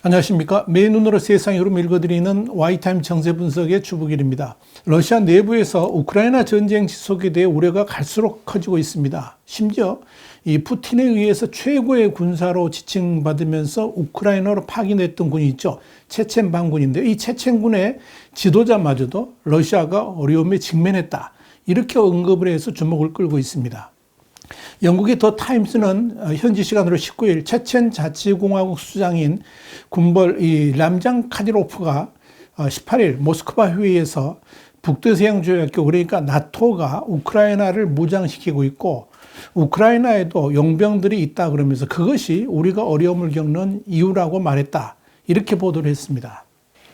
안녕하십니까. 매일 눈으로 세상의 흐름 읽어드리는 와이타임 정세 분석의 주북일입니다. 러시아 내부에서 우크라이나 전쟁 지속에 대해 우려가 갈수록 커지고 있습니다. 심지어 이 푸틴에 의해서 최고의 군사로 지칭받으면서 우크라이나로 파견됐던 군이 있죠. 체첸 반군인데 이 체첸군의 지도자마저도 러시아가 어려움에 직면했다. 이렇게 언급을 해서 주목을 끌고 있습니다. 영국의 더 타임스는 현지 시간으로 19일 체첸 자치공화국 수장인 군벌 람장 카디로프가 18일 모스크바 회의에서 북대서양 조약국 그러니까 나토가 우크라이나를 무장시키고 있고 우크라이나에도 용병들이 있다 그러면서 그것이 우리가 어려움을 겪는 이유라고 말했다. 이렇게 보도를 했습니다.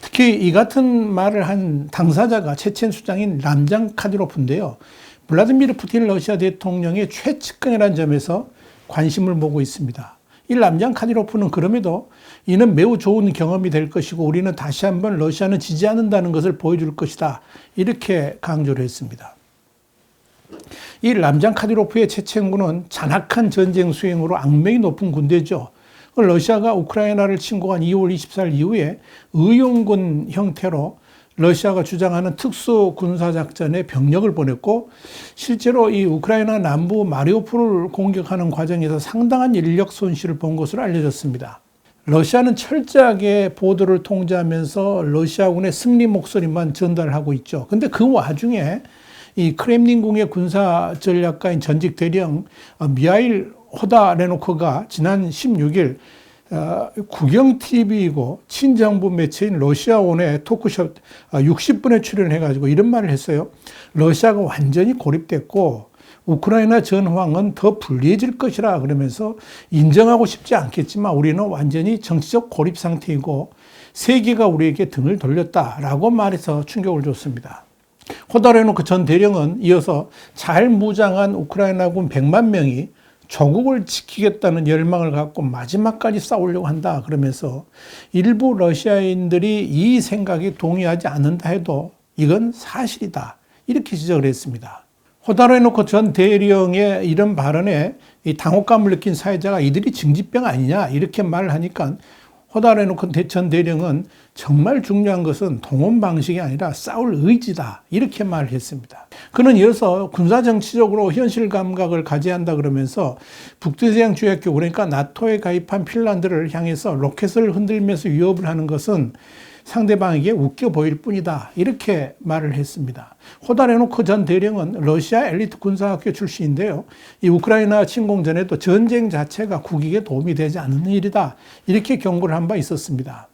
특히 이 같은 말을 한 당사자가 체첸 수장인 람장 카디로프인데요. 블라디미르 푸틴 러시아 대통령의 최측근이라는 점에서 관심을 모으고 있습니다. 이 람장 카디로프는 그럼에도 이는 매우 좋은 경험이 될 것이고 우리는 다시 한번 러시아는 지지 않는다는 것을 보여줄 것이다. 이렇게 강조를 했습니다. 이 람장 카디로프의 체첸군은 잔악한 전쟁 수행으로 악명이 높은 군대죠. 러시아가 우크라이나를 침공한 2월 24일 이후에 의용군 형태로 러시아가 주장하는 특수 군사작전에 병력을 보냈고 실제로 이 우크라이나 남부 마리우폴을 공격하는 과정에서 상당한 인력 손실을 본 것으로 알려졌습니다. 러시아는 철저하게 보도를 통제하면서 러시아군의 승리 목소리만 전달하고 있죠. 근데 그 와중에 이 크렘린궁의 군사 전략가인 전직 대령 미하일 호다레노크가 지난 16일 국영TV이고 친정부 매체인 러시아원의 토크쇼 60분에 출연을 해가지고 이런 말을 했어요. 러시아가 완전히 고립됐고 우크라이나 전황은 더 불리해질 것이라 그러면서 인정하고 싶지 않겠지만 우리는 완전히 정치적 고립 상태이고 세계가 우리에게 등을 돌렸다라고 말해서 충격을 줬습니다. 호다레노크 전 대령은 이어서 잘 무장한 우크라이나군 100만 명이 조국을 지키겠다는 열망을 갖고 마지막까지 싸우려고 한다 그러면서 일부 러시아인들이 이 생각에 동의하지 않는다 해도 이건 사실이다 이렇게 지적을 했습니다. 호다레노크 전 대령의 이런 발언에 이 당혹감을 느낀 사회자가 이들이 징집병 아니냐 이렇게 말을 하니까 호다레노크 전 대령은 정말 중요한 것은 동원 방식이 아니라 싸울 의지다 이렇게 말을 했습니다. 그는 이어서 군사정치적으로 현실 감각을 가져야 한다 그러면서 북대서양 조약국 그러니까 나토에 가입한 핀란드를 향해서 로켓을 흔들면서 위협을 하는 것은 상대방에게 웃겨 보일 뿐이다 이렇게 말을 했습니다. 호다레노크 전 대령은 러시아 엘리트 군사학교 출신인데요. 이 우크라이나 침공 전에도 전쟁 자체가 국익에 도움이 되지 않는 일이다 이렇게 경고를 한 바 있었습니다.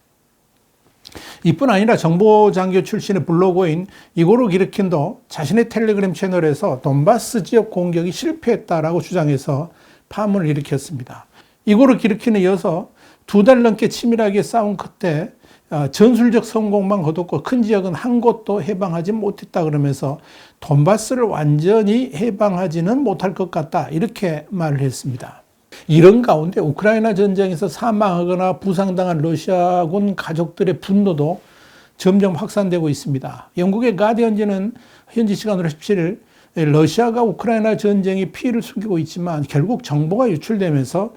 이뿐 아니라 정보장교 출신의 블로거인 이고르 기르킨도 자신의 텔레그램 채널에서 돈바스 지역 공격이 실패했다라고 주장해서 파문을 일으켰습니다. 이고르 기르킨에 이어서 2달 넘게 치밀하게 싸운 끝에 전술적 성공만 거뒀고 큰 지역은 한 곳도 해방하지 못했다 그러면서 돈바스를 완전히 해방하지는 못할 것 같다 이렇게 말을 했습니다. 이런 가운데 우크라이나 전쟁에서 사망하거나 부상당한 러시아군 가족들의 분노도 점점 확산되고 있습니다. 영국의 가디언지는 현지 시간으로 17일 러시아가 우크라이나 전쟁이 피해를 숨기고 있지만 결국 정보가 유출되면서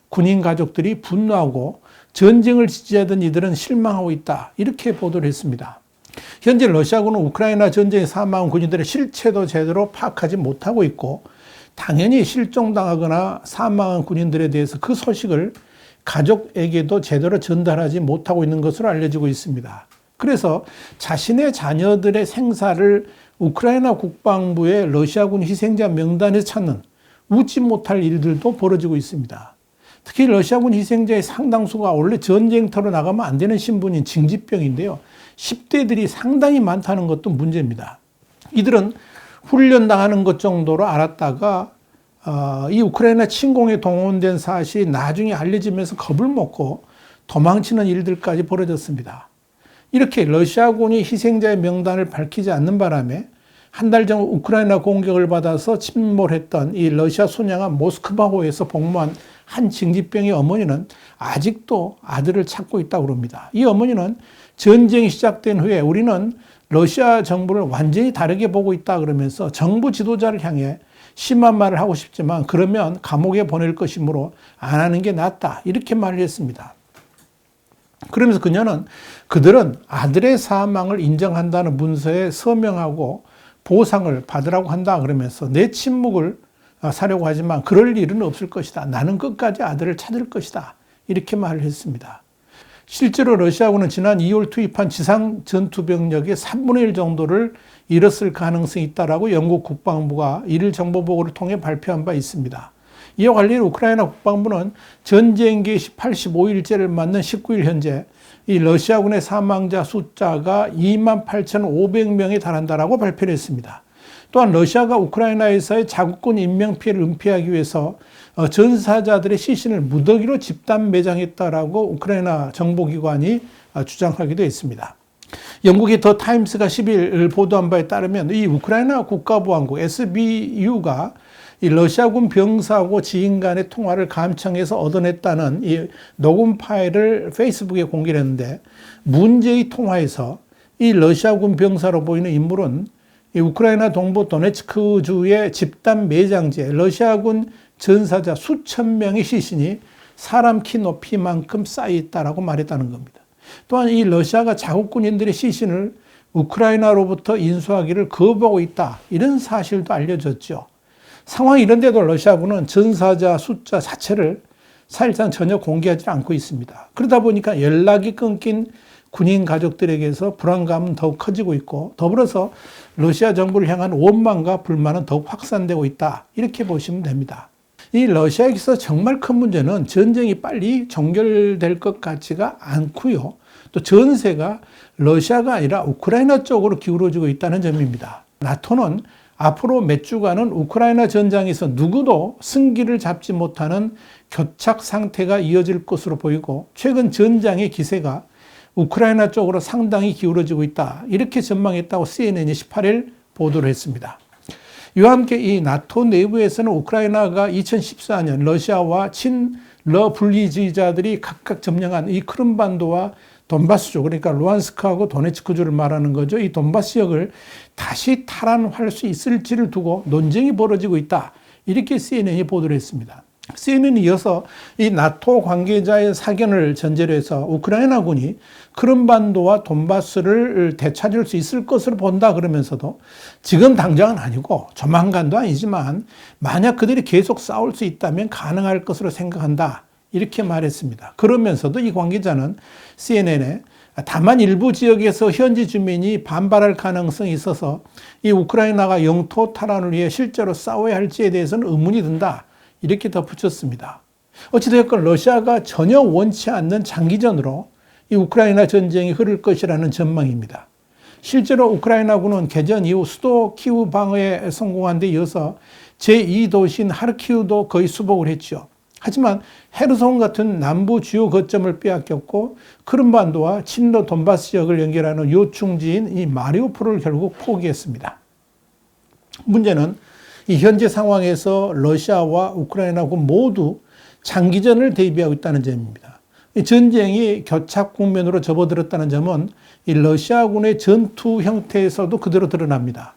군인 가족들이 분노하고 전쟁을 지지하던 이들은 실망하고 있다 이렇게 보도를 했습니다. 현재 러시아군은 우크라이나 전쟁에 사망한 군인들의 실체도 제대로 파악하지 못하고 있고 당연히 실종당하거나 사망한 군인들에 대해서 그 소식을 가족에게도 제대로 전달하지 못하고 있는 것으로 알려지고 있습니다. 그래서 자신의 자녀들의 생사를 우크라이나 국방부의 러시아군 희생자 명단에서 찾는 웃지 못할 일들도 벌어지고 있습니다. 특히 러시아군 희생자의 상당수가 원래 전쟁터로 나가면 안 되는 신분인 징집병인데요. 10대들이 상당히 많다는 것도 문제입니다. 이들은 훈련당하는 것 정도로 알았다가 이 우크라이나 침공에 동원된 사실이 나중에 알려지면서 겁을 먹고 도망치는 일들까지 벌어졌습니다. 이렇게 러시아군이 희생자의 명단을 밝히지 않는 바람에 한 달 전 우크라이나 공격을 받아서 침몰했던 이 러시아 순양한 모스크바호에서 복무한 한 징집병의 어머니는 아직도 아들을 찾고 있다고 합니다. 이 어머니는 전쟁이 시작된 후에 우리는 러시아 정부를 완전히 다르게 보고 있다 그러면서 정부 지도자를 향해 심한 말을 하고 싶지만 그러면 감옥에 보낼 것이므로 안 하는 게 낫다 이렇게 말을 했습니다. 그러면서 그들은 아들의 사망을 인정한다는 문서에 서명하고 보상을 받으라고 한다 그러면서 내 침묵을 사려고 하지만 그럴 일은 없을 것이다. 나는 끝까지 아들을 찾을 것이다. 이렇게 말을 했습니다. 실제로 러시아군은 지난 2월 투입한 지상 전투 병력의 3분의 1 정도를 잃었을 가능성이 있다라고 영국 국방부가 1일 정보보고를 통해 발표한 바 있습니다. 이와 관련 우크라이나 국방부는 전쟁 개시 85일째를 맞는 19일 현재 이 러시아군의 사망자 숫자가 28,500명에 달한다라고 발표를 했습니다. 또한 러시아가 우크라이나에서의 자국군 인명피해를 은폐하기 위해서 전사자들의 시신을 무더기로 집단 매장했다라고 우크라이나 정보기관이 주장하기도 했습니다. 영국의 더 타임스가 10일 보도한 바에 따르면 이 우크라이나 국가보안국 SBU가 이 러시아군 병사하고 지인 간의 통화를 감청해서 얻어냈다는 이 녹음 파일을 페이스북에 공개를 했는데 문제의 통화에서 이 러시아군 병사로 보이는 인물은 이 우크라이나 동부 도네츠크주의 집단 매장지에 러시아군 전사자 수천 명의 시신이 사람 키 높이만큼 쌓여 있다라고 말했다는 겁니다. 또한 이 러시아가 자국군인들의 시신을 우크라이나로부터 인수하기를 거부하고 있다. 이런 사실도 알려졌죠. 상황이 이런데도 러시아군은 전사자 숫자 자체를 사실상 전혀 공개하지 않고 있습니다. 그러다 보니까 연락이 끊긴 군인 가족들에게서 불안감은 더욱 커지고 있고 더불어서 러시아 정부를 향한 원망과 불만은 더욱 확산되고 있다. 이렇게 보시면 됩니다. 이 러시아에서 정말 큰 문제는 전쟁이 빨리 종결될 것 같지가 않고요. 또 전세가 러시아가 아니라 우크라이나 쪽으로 기울어지고 있다는 점입니다. 나토는 앞으로 몇 주간은 우크라이나 전장에서 누구도 승기를 잡지 못하는 교착 상태가 이어질 것으로 보이고 최근 전장의 기세가 우크라이나 쪽으로 상당히 기울어지고 있다. 이렇게 전망했다고 CNN이 18일 보도를 했습니다. 이와 함께 이 나토 내부에서는 우크라이나가 2014년 러시아와 친러 분리주의자들이 각각 점령한 이 크림반도와 돈바스주, 그러니까 루안스크하고 도네츠크주를 말하는 거죠. 이 돈바스 지역을 다시 탈환할 수 있을지를 두고 논쟁이 벌어지고 있다. 이렇게 CNN이 보도를 했습니다. CNN이 이어서 이 나토 관계자의 사견을 전제로 해서 우크라이나군이 크림반도와 돈바스를 되찾을 수 있을 것으로 본다 그러면서도 지금 당장은 아니고 조만간도 아니지만 만약 그들이 계속 싸울 수 있다면 가능할 것으로 생각한다. 이렇게 말했습니다. 그러면서도 이 관계자는 CNN에 다만 일부 지역에서 현지 주민이 반발할 가능성이 있어서 이 우크라이나가 영토 탈환을 위해 실제로 싸워야 할지에 대해서는 의문이 든다. 이렇게 덧붙였습니다. 어찌되었건 러시아가 전혀 원치 않는 장기전으로 이 우크라이나 전쟁이 흐를 것이라는 전망입니다. 실제로 우크라이나군은 개전 이후 수도 키우 방어에 성공한 데 이어서 제2도시인 하르키우도 거의 수복을 했죠. 하지만 헤르손 같은 남부 주요 거점을 빼앗겼고 크림반도와 친러 돈바스 지역을 연결하는 요충지인 이 마리우폴을 결국 포기했습니다. 문제는 이 현재 상황에서 러시아와 우크라이나군 모두 장기전을 대비하고 있다는 점입니다. 이 전쟁이 교착 국면으로 접어들었다는 점은 이 러시아군의 전투 형태에서도 그대로 드러납니다.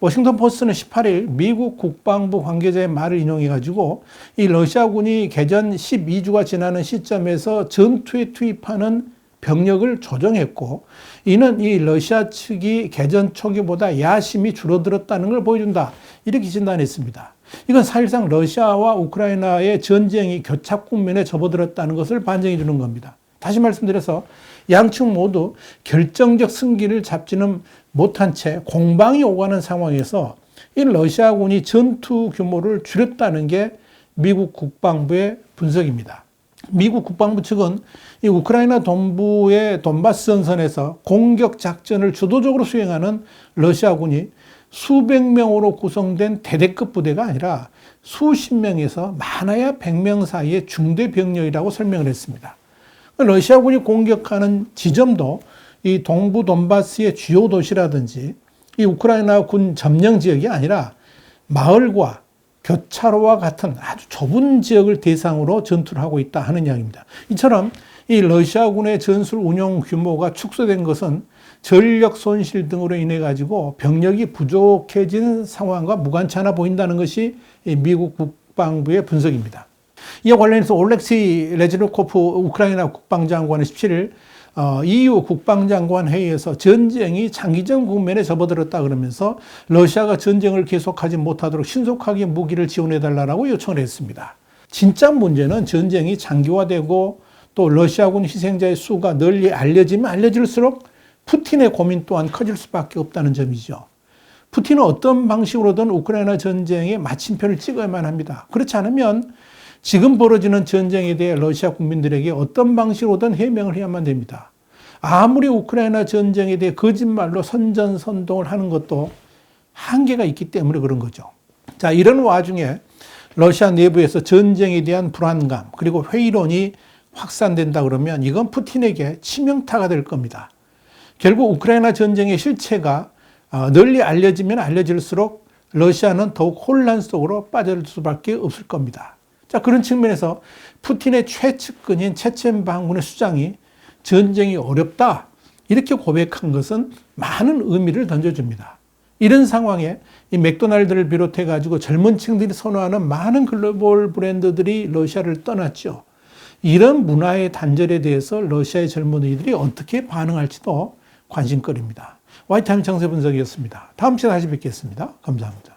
워싱턴 포스트는 18일 미국 국방부 관계자의 말을 인용해가지고 이 러시아군이 개전 12주가 지나는 시점에서 전투에 투입하는 병력을 조정했고 이는 이 러시아 측이 개전 초기보다 야심이 줄어들었다는 걸 보여준다. 이렇게 진단했습니다. 이건 사실상 러시아와 우크라이나의 전쟁이 교착 국면에 접어들었다는 것을 반증해 주는 겁니다. 다시 말씀드려서 양측 모두 결정적 승기를 잡지는 못한 채 공방이 오가는 상황에서 이 러시아군이 전투 규모를 줄였다는 게 미국 국방부의 분석입니다. 미국 국방부 측은 이 우크라이나 동부의 돈바스 전선에서 공격 작전을 주도적으로 수행하는 러시아군이 수백 명으로 구성된 대대급 부대가 아니라 수십 명에서 많아야 100명 사이의 중대 병력이라고 설명을 했습니다. 러시아군이 공격하는 지점도 이 동부 돈바스의 주요 도시라든지 이 우크라이나 군 점령 지역이 아니라 마을과 교차로와 같은 아주 좁은 지역을 대상으로 전투를 하고 있다 하는 이야기입니다. 이처럼 이 러시아군의 전술 운용 규모가 축소된 것은 전력 손실 등으로 인해 가지고 병력이 부족해진 상황과 무관치 않아 보인다는 것이 미국 국방부의 분석입니다. 이와 관련해서 올렉시 레즈니코프 우크라이나 국방장관은 17일 EU 국방장관 회의에서 전쟁이 장기적 국면에 접어들었다 그러면서 러시아가 전쟁을 계속하지 못하도록 신속하게 무기를 지원해달라고 요청을 했습니다. 진짜 문제는 전쟁이 장기화되고 또 러시아군 희생자의 수가 널리 알려지면 알려질수록 푸틴의 고민 또한 커질 수밖에 없다는 점이죠. 푸틴은 어떤 방식으로든 우크라이나 전쟁에 마침표를 찍어야만 합니다. 그렇지 않으면 지금 벌어지는 전쟁에 대해 러시아 국민들에게 어떤 방식으로든 해명을 해야만 됩니다. 아무리 우크라이나 전쟁에 대해 거짓말로 선전선동을 하는 것도 한계가 있기 때문에 그런 거죠. 자, 이런 와중에 러시아 내부에서 전쟁에 대한 불안감 그리고 회의론이 확산된다 그러면 이건 푸틴에게 치명타가 될 겁니다. 결국 우크라이나 전쟁의 실체가 널리 알려지면 알려질수록 러시아는 더욱 혼란 속으로 빠질 수밖에 없을 겁니다. 자, 그런 측면에서 푸틴의 최측근인 체첸 반군의 수장이 전쟁이 어렵다 이렇게 고백한 것은 많은 의미를 던져줍니다. 이런 상황에 이 맥도날드를 비롯해 가지고 젊은 층들이 선호하는 많은 글로벌 브랜드들이 러시아를 떠났죠. 이런 문화의 단절에 대해서 러시아의 젊은이들이 어떻게 반응할지도 관심거리입니다. 화이트타임 정세 분석이었습니다. 다음 시간에 다시 뵙겠습니다. 감사합니다.